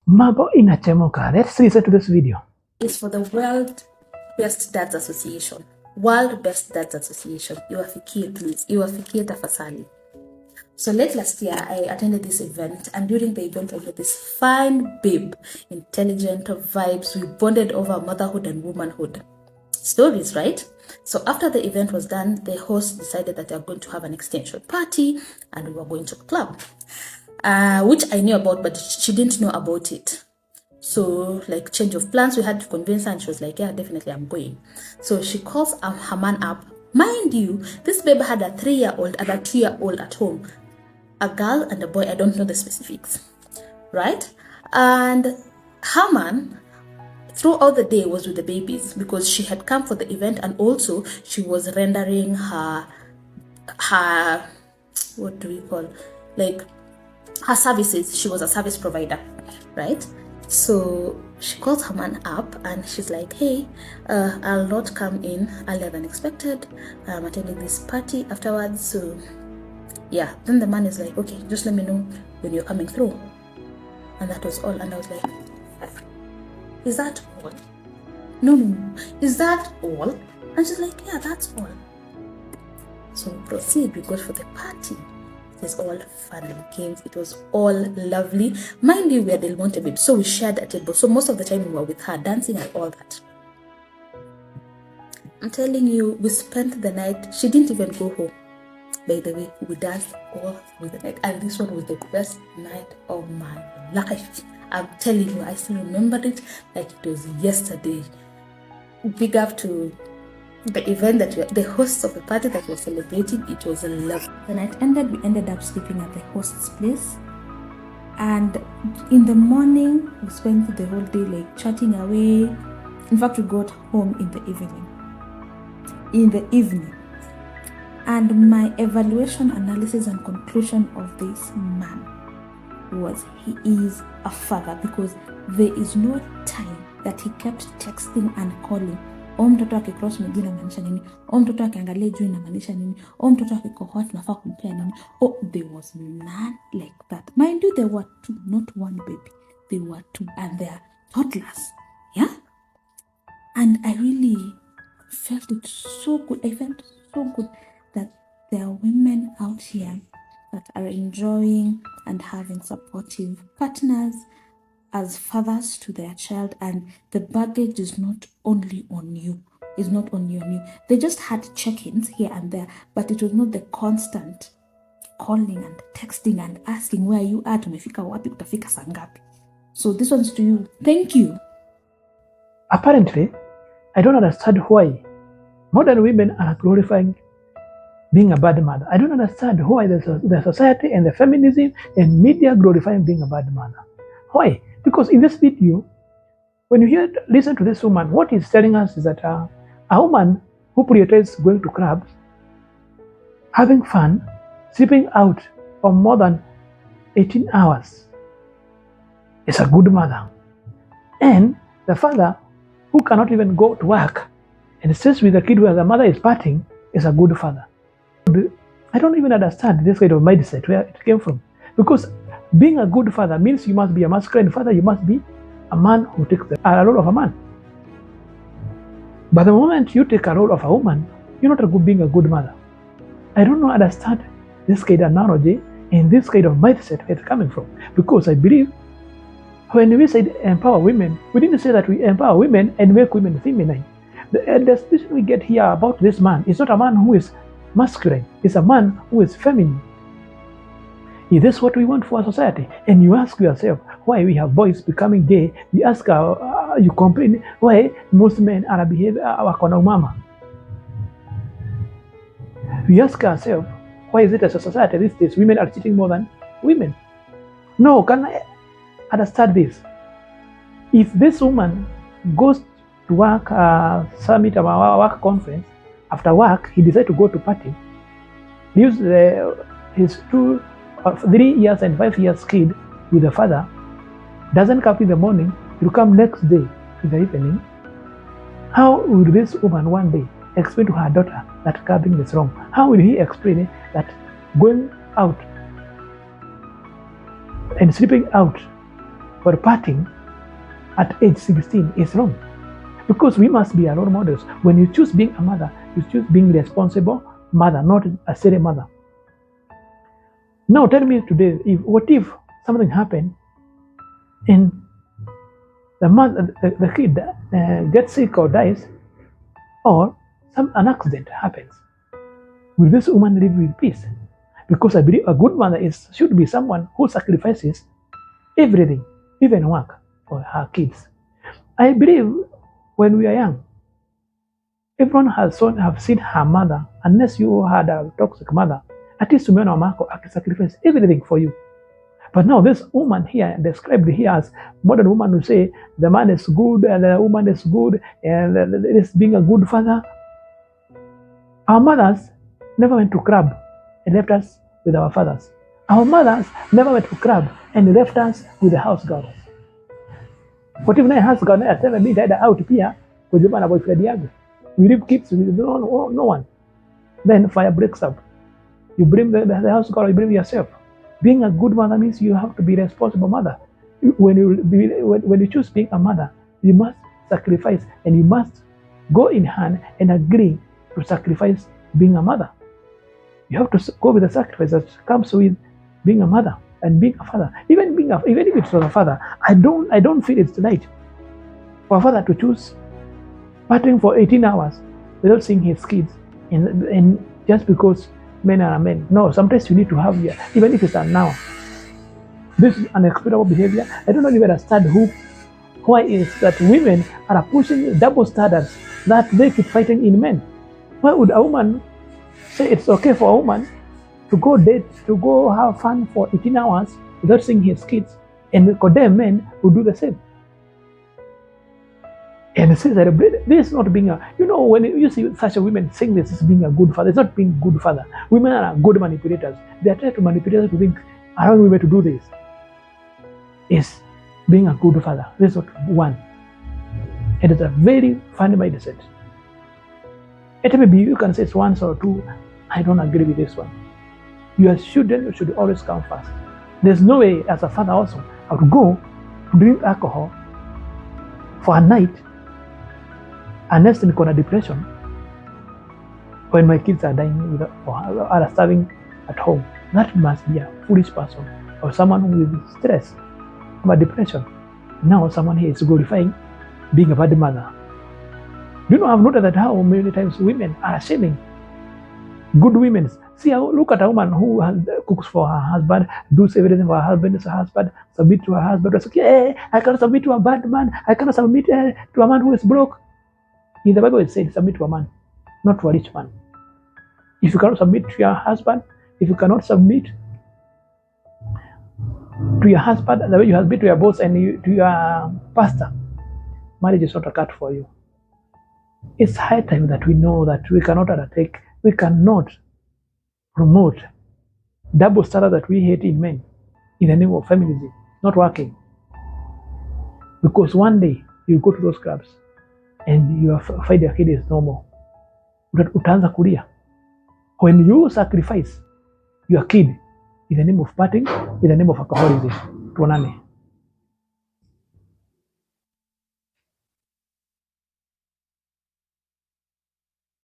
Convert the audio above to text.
Mambo inachemuka. Let's listen to this video. Is for the World Best Dads Association. World Best Dads Association. Iwafikie please. Iwafikie tafasali. So late last year, I attended this event, and during the event, I met this fine babe, intelligent vibes. We bonded over motherhood and womanhood stories, right? So after the event was done, the host decided that they are going to have an extension party, and we were going to a club, which I knew about, but she didn't know about it. So like change of plans, we had to convince her, and she was like, yeah, definitely I'm going. So she calls her man up. Mind you, this babe had a 3-year-old and a 2-year-old at home. A girl and a boy, I don't know the specifics, right? And her man throughout the day was with the babies because she had come for the event, and also she was rendering her what do we call, like her services. She was a service provider, right? So she calls her man up and she's like, hey, I'll not come in earlier than expected. I'm attending this party afterwards, so yeah. Then the man is like, okay, just let me know when you're coming through. And that was all. And I was like, is that all? No. Is that all? And she's like, yeah, that's all. So we proceed. We got for the party. It was all fun and games. It was all lovely. Mind you, we are Del Monte babe, so we shared a table. So most of the time we were with her, dancing and all that. I'm telling you, we spent the night. She didn't even go home. By the way, we danced all through the night, and this one was the best night of my life. I'm telling you, I still remember it like it was yesterday. Big up to the event that the hosts of the party that we're celebrating. It was a love. The night ended, we ended up sleeping at the host's place, and in the morning we spent the whole day like chatting away. In fact, we got home in the evening. And my evaluation, analysis, and conclusion of this man was he is a father, because there is no time that he kept texting and calling. Mtoto akicross miguu inamaanisha nini? Mtoto akiangalia juu inamaanisha nini? Mtoto akikohoa tunafaa kumpea nini? There was none like that. Mind you, there were 2, not one baby. There were 2, and they are toddlers. Yeah? And I really felt it so good. I felt so good that there are women out here that are enjoying and having supportive partners as fathers to their child, and the baggage is not only on you. It's not only on you. They just had check-ins here and there, but it was not the constant calling and texting and asking where you are, tumefika wapi, utafika saa ngapi. So this one's to you. Thank you. Apparently, I don't understand why modern women are glorifying being a bad mother. I don't understand why the society and the feminism and media glorifying being a bad mother. Why? Because in this video, when you listen to this woman, what he's telling us is that a woman who prioritizes going to clubs, having fun, sleeping out for more than 18 hours is a good mother. And the father who cannot even go to work and stays with the kid where the mother is partying is a good father. I don't even understand this kind of mindset, where it came from. Because being a good father means you must be a masculine father, you must be a man who takes the role of a man. But the moment you take a role of a woman, you're not being a good mother. I don't understand this kind of analogy and this kind of mindset where it's coming from. Because I believe when we say empower women, we didn't say that we empower women and make women feminine. The speech we get here about this man is not a man who is masculine, it's a man who is feminine. Is this what we want for our society? And you ask yourself why we have boys becoming gay. You ask, you complain why most men are behaving wakona umama. We ask ourselves, why is it as a society these days women are cheating more than women? No, can I understand this? If this woman goes to work summit or work conference, after work he decides to go to party, leaves his 2 or 3 years and 5 years kid with the father, doesn't come in the morning, he'll come next day in the evening. How will this woman one day explain to her daughter that clubbing is wrong? How will he explain that going out and sleeping out for parting at age 16 is wrong. Because we must be our role models. When you choose being a mother, you choose being responsible mother, not a silly mother. Now tell me today, what if something happened and the kid gets sick or dies, or an accident happens? Will this woman live with peace? Because I believe a good mother should be someone who sacrifices everything, even work, for her kids. I believe when we are young, everyone have seen her mother, unless you had a toxic mother. At least tumeona mama yako akisacrifice everything for you. But now this woman here, described here as modern woman, who say the man is good and the woman is good and this being a good father. Our mothers never went to club and left us with our fathers. Our mothers never went to club and left us with the house girl. What if my house girl asema mimi dada out pia kujua na boyfriend yangu? We leave kids with no one. Then fire breaks up. You bring the house girl, you bring yourself. Being a good mother means you have to be a responsible mother. When you choose being a mother, you must sacrifice, and you must go in hand and agree to sacrifice being a mother. You have to go with the sacrifice that comes with being a mother and being a father. Even if it's not a father, I don't feel it's right for a father to choose partying for 18 hours without seeing his kids, and just because men are men. No, sometimes you need to have, even if it's an hour. This is unexplainable behavior. I don't even understand why is that women are pushing double standards that they keep fighting in men. Why would a woman say it's okay for a woman to go date, to go have fun for 18 hours without seeing his kids, and condemn men who do the same? And say that this is not being when you see such a women saying this is being a good father, it's not being good father. Women are good manipulators. They are trying to manipulate to think allowing women to do this is being a good father. This is not one. It is a very funny mindset. It may be you can say it's once or two. I don't agree with this one. Your children should always come first. There's no way as a father also I would go to drink alcohol for a night unless niko na depression when my kids are dying or are starving at home. That must be a foolish person or someone with stress or depression. Now someone here is glorifying being a bad mother. Do you know, I've noticed that how many times women are shaming good women. See, look at a woman who cooks for her husband, does everything for her husband, is her husband, submit to her husband. It's okay, hey, I cannot submit to a bad man. I cannot submit to a man who is broke. In the Bible it said submit to a man, not to a rich man. If you cannot submit to your husband, if you cannot submit to your husband the way you submit to your boss and to your pastor, marriage is not a cut for you. It's high time that we know that we cannot promote double standard that we hate in men in the name of feminism. Not working. Because one day you go to those clubs and you find your kid is normal. Utaanza kulia. When you sacrifice your kid in the name of partying, in the name of alcoholism. Tuonane.